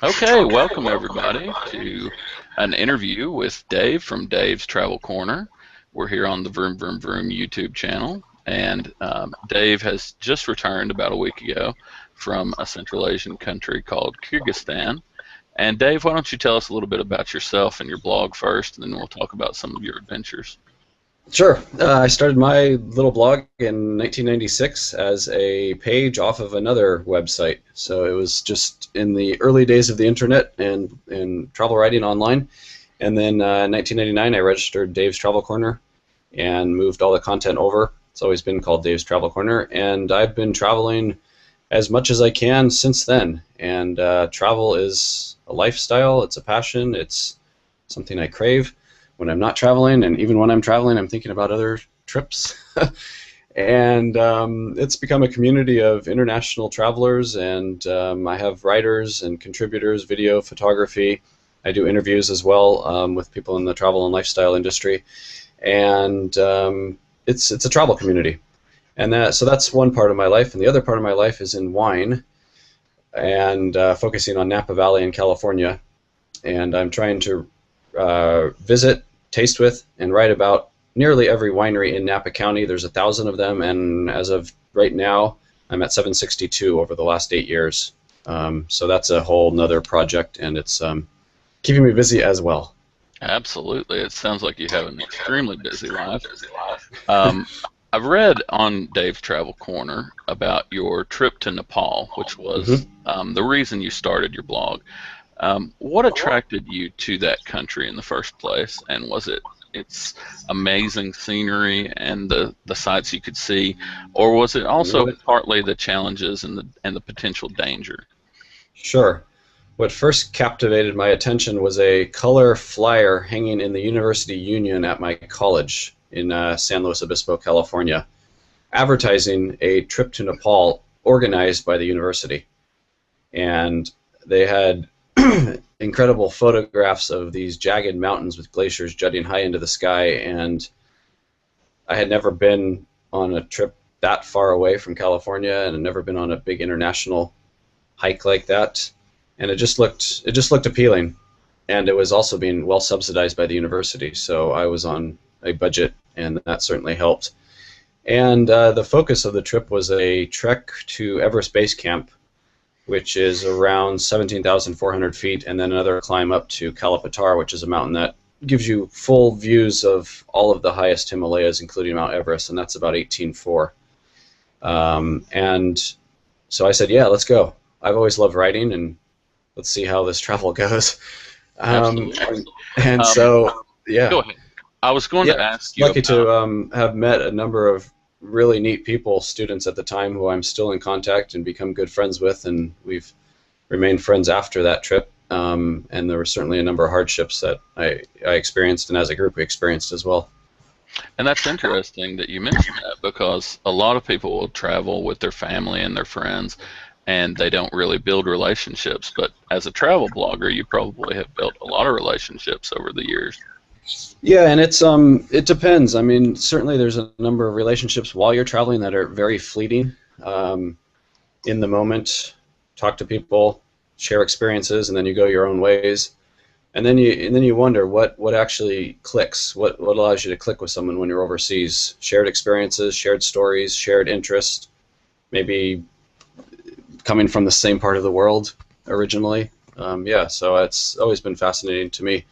Okay, welcome everybody to an interview with Dave from Dave's Travel Corner. We're here on the Vroom Vroom Vroom YouTube channel, and Dave has just returned about a week ago from a Central Asian country called Kyrgyzstan. And Dave, why don't you tell us a little bit about yourself and your blog first, and then we'll talk about some of your adventures. Sure. I started my little blog in 1996 as a page off of another website. So it was just in the early days of the internet and travel writing online. And then in 1999, I registered Dave's Travel Corner and moved all the content over. It's always been called Dave's Travel Corner. And I've been traveling as much as I can since then. And travel is a lifestyle. It's a passion. It's something I crave when I'm not traveling, and even when I'm traveling, I'm thinking about other trips. And it's become a community of international travelers, and I have writers and contributors, video, photography. I do interviews as well with people in the travel and lifestyle industry, and it's a travel community. And so that's one part of my life, and the other part of my life is in wine, and focusing on Napa Valley in California. And I'm trying to visit, taste with, and write about nearly every winery in Napa County. There's 1,000 of them, and as of right now, I'm at 762 over the last 8 years. So that's a whole nother project, and it's keeping me busy as well. Absolutely. It sounds like you have an extremely busy life. I've read on Dave's Travel Corner about your trip to Nepal, which was the reason you started your blog. What attracted you to that country in the first place, and was it its amazing scenery and the sights you could see, or was it also partly the challenges and the potential danger? Sure. What first captivated my attention was a color flyer hanging in the University Union at my college in San Luis Obispo, California, advertising a trip to Nepal organized by the university. And they had incredible photographs of these jagged mountains with glaciers jutting high into the sky, and I had never been on a trip that far away from California, and had never been on a big international hike like that, and it just looked appealing, and it was also being well subsidized by the university, so I was on a budget, and that certainly helped. And the focus of the trip was a trek to Everest Base Camp, which is around 17,400 feet, and then another climb up to Kalapatar, which is a mountain that gives you full views of all of the highest Himalayas, including Mount Everest, and that's about 18,400. And so I said, yeah, let's go. I've always loved writing, and let's see how this travel goes. Absolutely. So, yeah. Go ahead. I was going to ask you lucky to have met a number of really neat people, students at the time, who I'm still in contact and become good friends with, and we've remained friends after that trip. And there were certainly a number of hardships that I experienced, and as a group we experienced as well. And that's interesting that you mentioned that, because a lot of people will travel with their family and their friends, and they don't really build relationships. But as a travel blogger, you probably have built a lot of relationships over the years. Yeah, and it depends. I mean, certainly there's a number of relationships while you're traveling that are very fleeting. In the moment, talk to people, share experiences, and then you go your own ways. And then you wonder what actually clicks. What allows you to click with someone when you're overseas? Shared experiences, shared stories, shared interests, maybe coming from the same part of the world originally. Yeah, so it's always been fascinating to me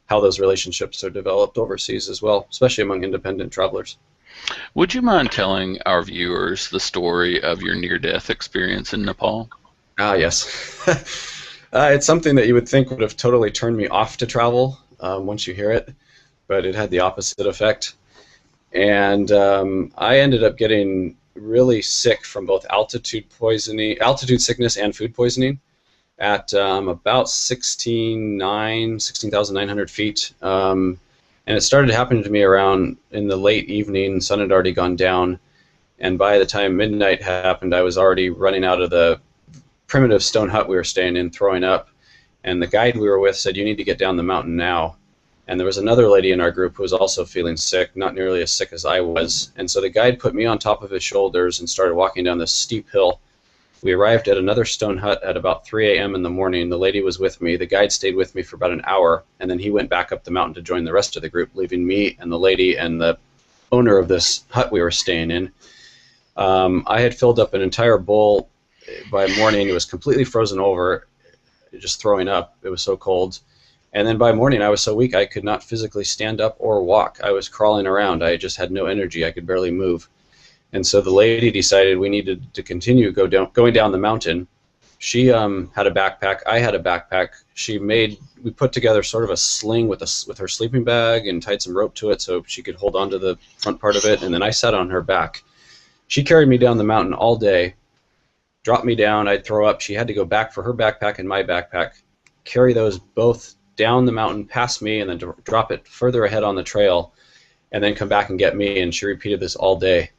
how those relationships are developed overseas as well, especially among independent travelers. Would you mind telling our viewers the story of your near-death experience in Nepal? Ah, yes. It's something that you would think would have totally turned me off to travel once you hear it, but it had the opposite effect. And I ended up getting really sick from both altitude sickness and food poisoning at about 16,900 feet. And it started happening to me around in the late evening. Sun had already gone down, and by the time midnight happened, I was already running out of the primitive stone hut we were staying in, throwing up. And the guide we were with said, you need to get down the mountain now. And there was another lady in our group who was also feeling sick, not nearly as sick as I was. And so the guide put me on top of his shoulders and started walking down this steep hill. We arrived at another stone hut at about 3 a.m. in the morning. The lady was with me. The guide stayed with me for about an hour, and then he went back up the mountain to join the rest of the group, leaving me and the lady and the owner of this hut we were staying in. I had filled up an entire bowl by morning. It was completely frozen over, just throwing up. It was so cold. And then by morning, I was so weak I could not physically stand up or walk. I was crawling around. I just had no energy. I could barely move. And so the lady decided we needed to continue going down the mountain. She had a backpack. I had a backpack. We put together sort of a sling with her sleeping bag and tied some rope to it so she could hold on to the front part of it. And then I sat on her back. She carried me down the mountain all day, dropped me down. I'd throw up. She had to go back for her backpack and my backpack, carry those both down the mountain past me, and then drop it further ahead on the trail, and then come back and get me. And she repeated this all day.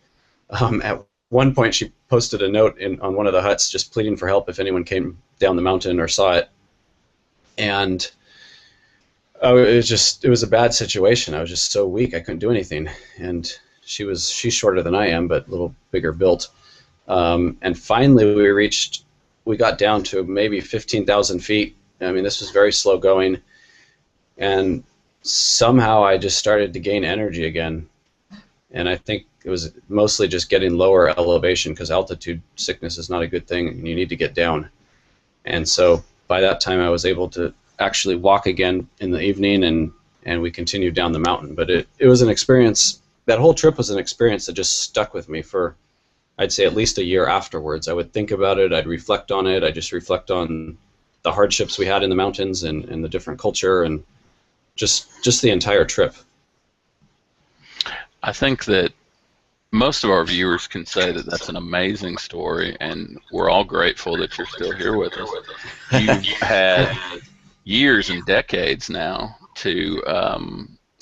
At one point, she posted a note on one of the huts just pleading for help if anyone came down the mountain or saw it. And it was a bad situation. I was just so weak, I couldn't do anything. And she's shorter than I am, but a little bigger built. And finally, we got down to maybe 15,000 feet. I mean, this was very slow going. And somehow I just started to gain energy again. And I think it was mostly just getting lower elevation, because altitude sickness is not a good thing and you need to get down. And so by that time I was able to actually walk again in the evening, and we continued down the mountain. But it was an experience. That whole trip was an experience that just stuck with me for, I'd say, at least a year afterwards. I would think about it, I'd reflect on it, I'd just reflect on the hardships we had in the mountains and the different culture and just the entire trip. I think that most of our viewers can say that that's an amazing story, and we're all grateful that you're still here with us. You've had years and decades now to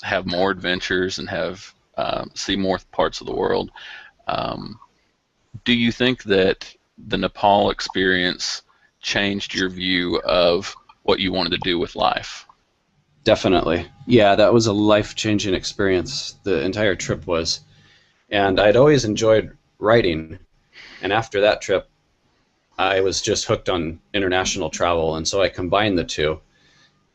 have more adventures and have see more parts of the world. Do you think that the Nepal experience changed your view of what you wanted to do with life? Definitely. Yeah, that was a life-changing experience. The entire trip was. And I'd always enjoyed writing. And after that trip, I was just hooked on international travel. And so I combined the two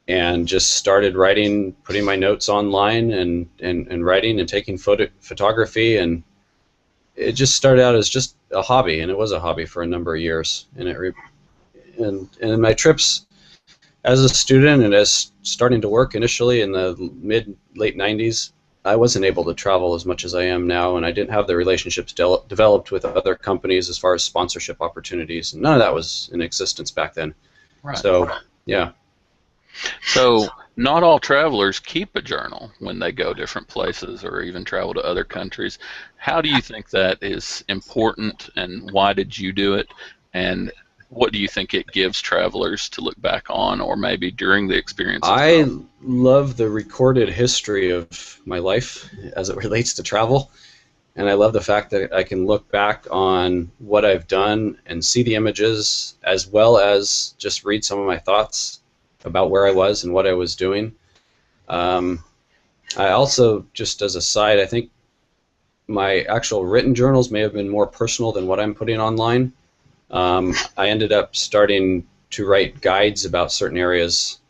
and just started writing, putting my notes online and writing and taking photography. And it just started out as just a hobby. And it was a hobby for a number of years. And in my trips as a student and as starting to work initially in the late 90s, I wasn't able to travel as much as I am now, and I didn't have the relationships developed with other companies as far as sponsorship opportunities. And none of that was in existence back then. Right. So, yeah. So not all travelers keep a journal when they go different places or even travel to other countries. How do you think that is important, and why did you do it? And what do you think it gives travelers to look back on, or maybe during the experience? I love the recorded history of my life as it relates to travel, and I love the fact that I can look back on what I've done and see the images, as well as just read some of my thoughts about where I was and what I was doing. I also, just as a side, I think my actual written journals may have been more personal than what I'm putting online. I ended up starting to write guides about certain areas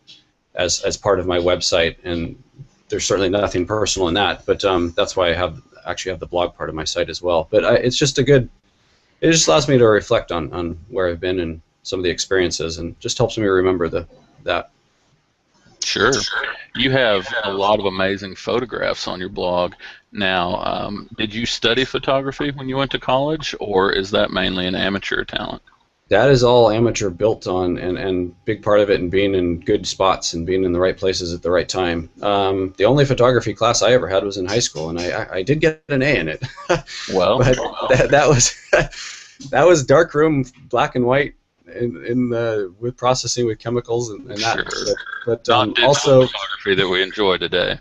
as part of my website, and there's certainly nothing personal in that, but that's why I actually have the blog part of my site as well. But it just allows me to reflect on where I've been and some of the experiences, and just helps me remember that. Sure. You have a lot of amazing photographs on your blog. Now, did you study photography when you went to college, or is that mainly an amateur talent? That is all amateur, built on, and big part of it in being in good spots and being in the right places at the right time. The only photography class I ever had was in high school, and I did get an A in it. Well, but that was that was darkroom, black and white, with processing with chemicals and that. Sure. But not also photography that we enjoy today.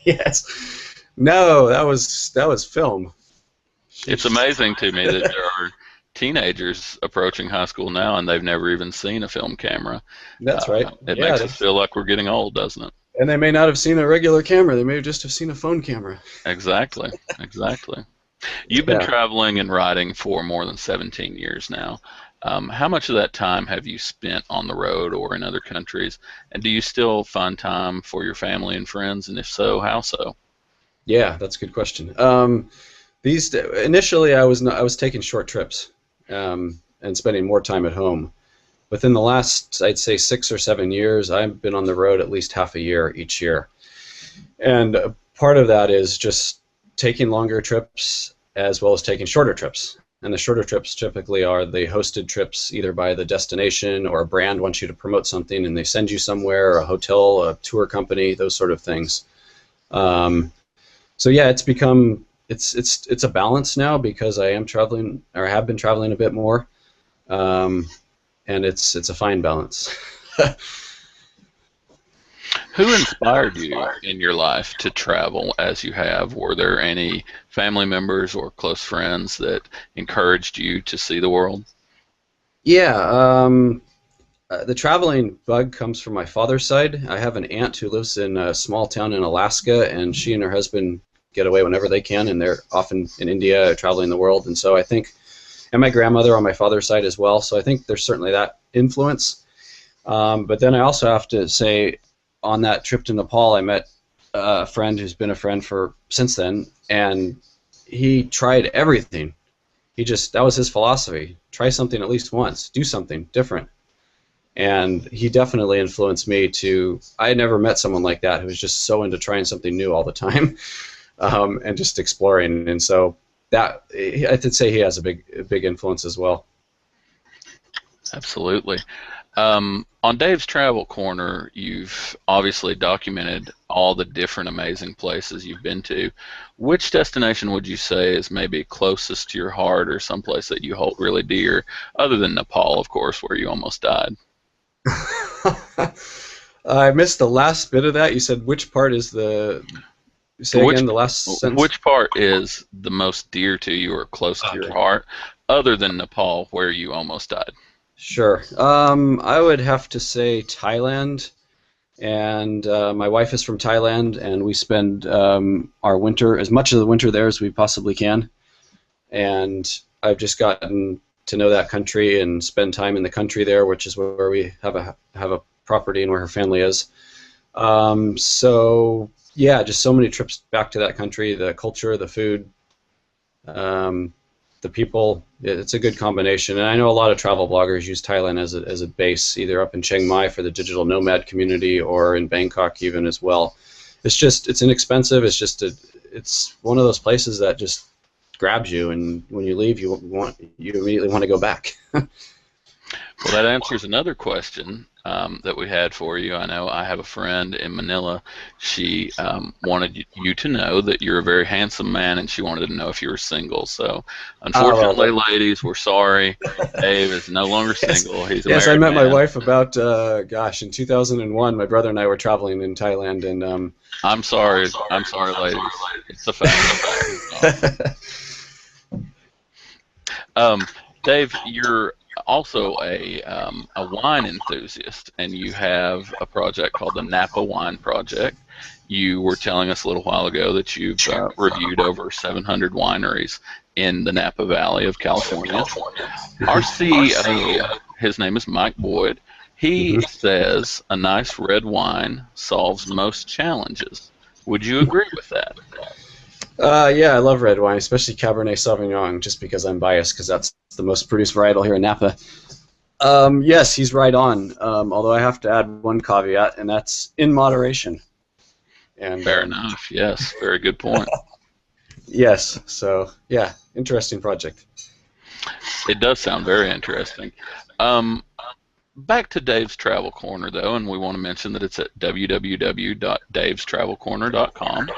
Yes. No, that was film. It's amazing to me that there are teenagers approaching high school now and they've never even seen a film camera. That's right. It makes us feel like we're getting old, doesn't it? And they may not have seen a regular camera. They may just have seen a phone camera. Exactly. Exactly. You've been Yeah. traveling and riding for more than 17 years now. How much of that time have you spent on the road or in other countries? And do you still find time for your family and friends? And if so, how so? Yeah, that's a good question. Initially, I was taking short trips and spending more time at home. Within the last, I'd say, 6 or 7 years, I've been on the road at least half a year each year. And part of that is just taking longer trips as well as taking shorter trips. And the shorter trips typically are the hosted trips, either by the destination or a brand wants you to promote something and they send you somewhere, a hotel, a tour company, those sort of things. Um, so yeah, it's a balance now because I am traveling or have been traveling a bit more, um, and it's a fine balance. Who inspired you in your life to travel as you have? Were there any family members or close friends that encouraged you to see the world? Yeah, the traveling bug comes from my father's side. I have an aunt who lives in a small town in Alaska, and she and her husband get away whenever they can, and they're often in India traveling the world. And so I think, and my grandmother on my father's side as well. So I think there's certainly that influence. But then I also have to say, on that trip to Nepal, I met a friend who's been a friend for since then, and he tried everything. That was his philosophy. Try something at least once. Do something different. And he definitely influenced me to. I had never met someone like that who was just so into trying something new all the time, and just exploring. And so that I would say he has a big influence as well. Absolutely. On Dave's Travel Corner, you've obviously documented all the different amazing places you've been to. Which destination would you say is maybe closest to your heart or someplace that you hold really dear, other than Nepal, of course, where you almost died? I missed the last bit of that. You said which part is the. Say Which again the last sentence. which part is the most dear to you or close to your Okay. heart, other than Nepal, where you almost died? Sure. I would have to say Thailand, and my wife is from Thailand, and we spend our winter, as much of the winter there as we possibly can. And I've just gotten to know that country and spend time in the country there, which is where we have a property and where her family is. So yeah, just so many trips back to that country, the culture, the food, um, the people. It's a good combination. And I know a lot of travel bloggers use Thailand as a base, either up in Chiang Mai for the digital nomad community or in Bangkok even as well. It's inexpensive. It's one of those places that just grabs you, and when you leave, you immediately want to go back. Well, that answers another question that we had for you. I know I have a friend in Manila. She wanted you to know that you're a very handsome man, and she wanted to know if you were single. So, unfortunately, Well, ladies, we're sorry. Dave is no longer single. He's a yes, I married met my man. wife about in 2001. My brother and I were traveling in Thailand, and I'm sorry. I'm sorry, ladies. It's a fact. Dave, you're also a wine enthusiast, and you have a project called the Napa Wine Project. You were telling us a little while ago that you've reviewed over 700 wineries in the Napa Valley of California. Our CEO, his name is Mike Boyd, he says a nice red wine solves most challenges. Would you agree with that? Yeah, I love red wine, especially Cabernet Sauvignon, just because I'm biased, because that's the most produced varietal here in Napa. Yes, he's right on. Although I have to add one caveat, and that's in moderation. And Fair enough. Yes, very good point. yes, so yeah, interesting project. It does sound very interesting. Um, Back to Dave's Travel Corner, though, and we want to mention that it's at www.davestravelcorner.com.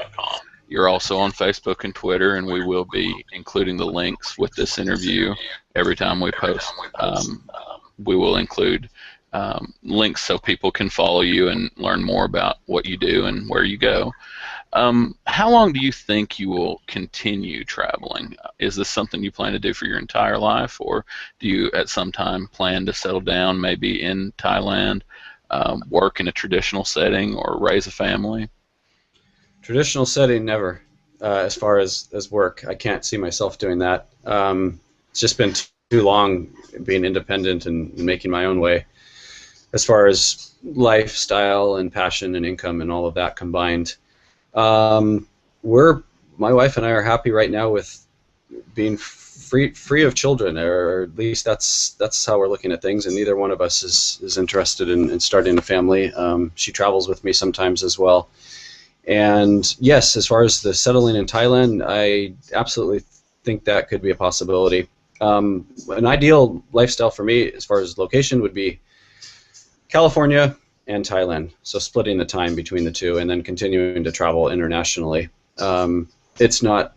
You're also on Facebook and Twitter, and we will be including the links with this interview every time we post. We will include links so people can follow you and learn more about what you do and where you go. How long do you think you will continue traveling? Is this something you plan to do for your entire life, or do you at some time plan to settle down maybe in Thailand, work in a traditional setting, or raise a family? Traditional setting, never. as far as work. I can't see myself doing that. It's just been too long being independent and making my own way. As far as lifestyle and passion and income and all of that combined, my wife and I are happy right now with being free of children, or at least that's how we're looking at things. And neither one of us is interested in starting a family. She travels with me sometimes as well. And yes, as far as the settling in Thailand, I absolutely think that could be a possibility. An ideal lifestyle for me, as far as location, would be California and Thailand. So splitting the time between the two, and then continuing to travel internationally. It's not.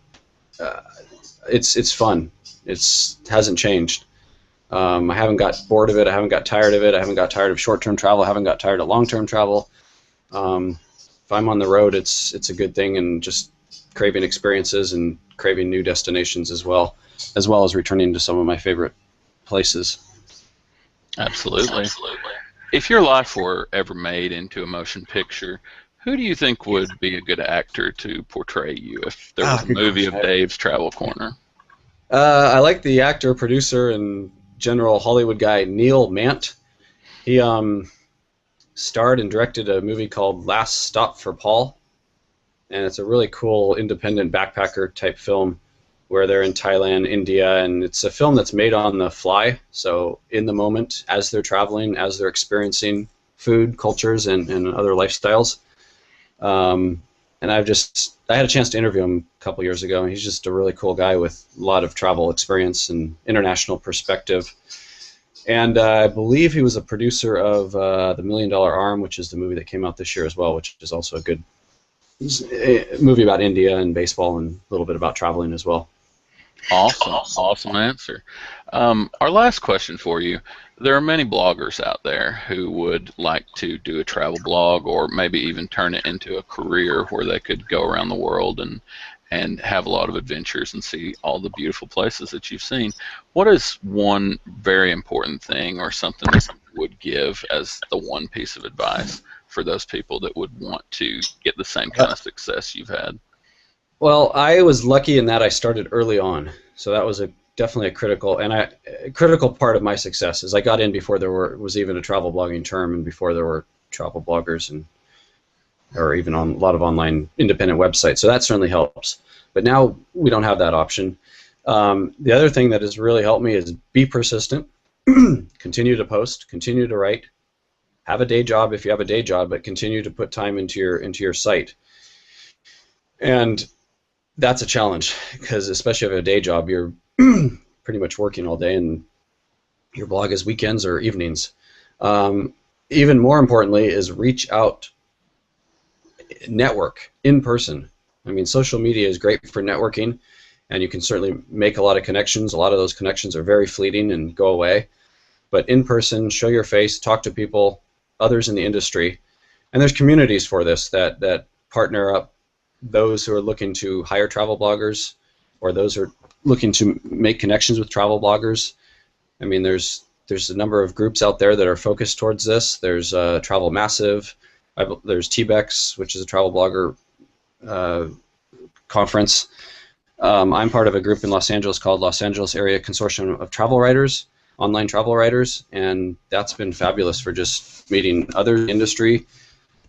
It's fun. It hasn't changed. I haven't got bored of it. I haven't got tired of it. I haven't got tired of short-term travel. I haven't got tired of long-term travel. If I'm on the road, it's a good thing, and just craving experiences and craving new destinations as well as returning to some of my favorite places. Absolutely. If your life were ever made into a motion picture, who do you think would be a good actor to portray you if there was a movie of Dave's Travel Corner? I like the actor, producer, and general Hollywood guy Neil Mant. He starred and directed a movie called Last Stop for Paul, and it's a really cool independent backpacker type film where they're in Thailand, India, and it's a film that's made on the fly, so in the moment, as they're traveling, as they're experiencing food, cultures, and other lifestyles. And I had a chance to interview him a couple years ago, and he's just a really cool guy with a lot of travel experience and international perspective. And I believe he was a producer of The $1 Million Arm, which is the movie that came out this year as well, which is also a good movie about India and baseball and a little bit about traveling as well. Awesome answer. Our last question for you. There are many bloggers out there who would like to do a travel blog, or maybe even turn it into a career where they could go around the world and have a lot of adventures and see all the beautiful places that you've seen. What is one very important thing or something that you would give as the one piece of advice for those people that would want to get the same kind of success you've had? Well, I was lucky in that I started early on, so that was definitely a critical part of my success. Is I got in before there was even a travel blogging term, and before there were travel bloggers or even on a lot of online independent websites. So that certainly helps. But now we don't have that option. The other thing that has really helped me is be persistent, continue to post, continue to write, have a day job if you have a day job, but continue to put time into your site. And that's a challenge, because especially if you have a day job, you're pretty much working all day, and your blog is weekends or evenings. Even more importantly is reach out, network in person. I mean, social media is great for networking, and you can certainly make a lot of connections. A lot of those connections are very fleeting and go away. But in person, show your face, talk to people, others in the industry. And there's communities for this that partner up those who are looking to hire travel bloggers, or those who are looking to make connections with travel bloggers. I mean, there's a number of groups out there that are focused towards this. There's Travel Massive. There's TBEX, which is a travel blogger conference. I'm part of a group in Los Angeles called Los Angeles Area Consortium of Travel Writers, online travel writers, and that's been fabulous for just meeting other industry,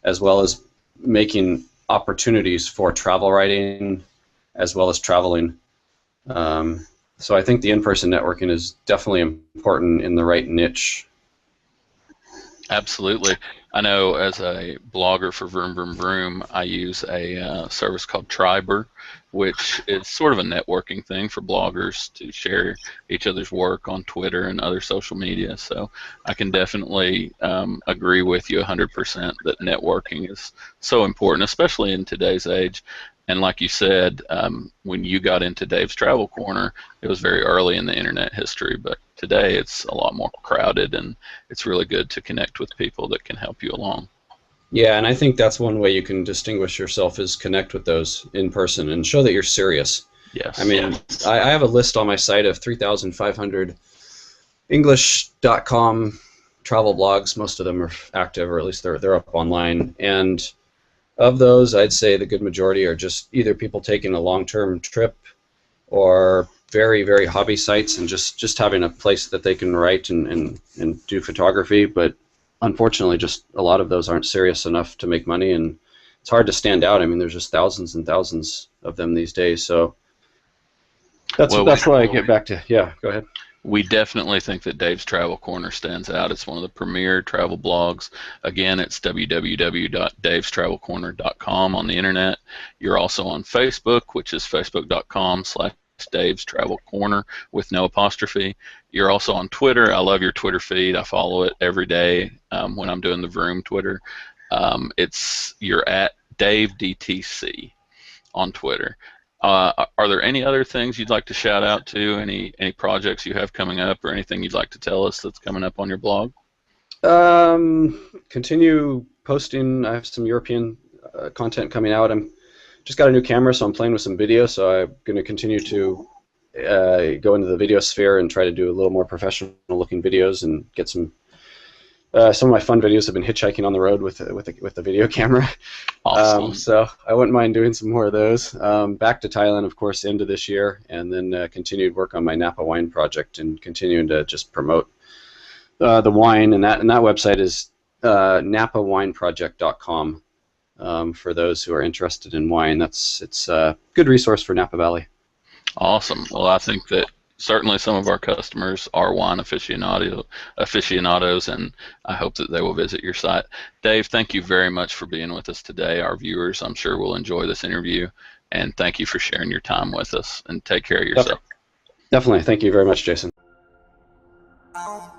as well as making opportunities for travel writing as well as traveling. So I think the in-person networking is definitely important in the right niche. Absolutely. I know as a blogger for VroomVroomVroom, I use a service called Triber, which is sort of a networking thing for bloggers to share each other's work on Twitter and other social media. So I can definitely agree with you 100% that networking is so important, especially in today's age. And like you said, when you got into Dave's Travel Corner, it was very early in the internet history, but today it's a lot more crowded, and it's really good to connect with people that can help you along. Yeah, and I think that's one way you can distinguish yourself, is connect with those in person and show that you're serious. Yes. I mean, I have a list on my site of 3,500 English.com travel blogs. Most of them are active, or at least they're up online. And Of those, I'd say the good majority are just either people taking a long-term trip or very, very hobby sites and just having a place that they can write and do photography. But unfortunately, just a lot of those aren't serious enough to make money, and it's hard to stand out. I mean, there's just thousands and thousands of them these days. So that's why I get back to, yeah, go ahead. We definitely think that Dave's Travel Corner stands out. It's one of the premier travel blogs. Again, it's www.davestravelcorner.com on the internet. You're also on Facebook, which is facebook.com/Dave's Travel Corner with no apostrophe. You're also on Twitter. I love your Twitter feed. I follow it every day when I'm doing the Vroom Twitter. You're at DaveDTC on Twitter. Are there any other things you'd like to shout out to? Any projects you have coming up, or anything you'd like to tell us that's coming up on your blog? Continue posting. I have some European content coming out. I'm just got a new camera, so I'm playing with some video. So I'm going to continue to go into the video sphere and try to do a little more professional-looking videos and get some. Some of my fun videos have been hitchhiking on the road with the video camera. Awesome. So I wouldn't mind doing some more of those. Back to Thailand, of course, end of this year, and then continued work on my Napa wine project and continuing to just promote the wine. And that website is napawineproject.com for those who are interested in wine. It's a good resource for Napa Valley. Awesome. Well, I think that certainly some of our customers are wine aficionados, and I hope that they will visit your site. Dave, thank you very much for being with us today. Our viewers, I'm sure, will enjoy this interview, and thank you for sharing your time with us, and take care of yourself. Definitely. Thank you very much, Jason. Oh.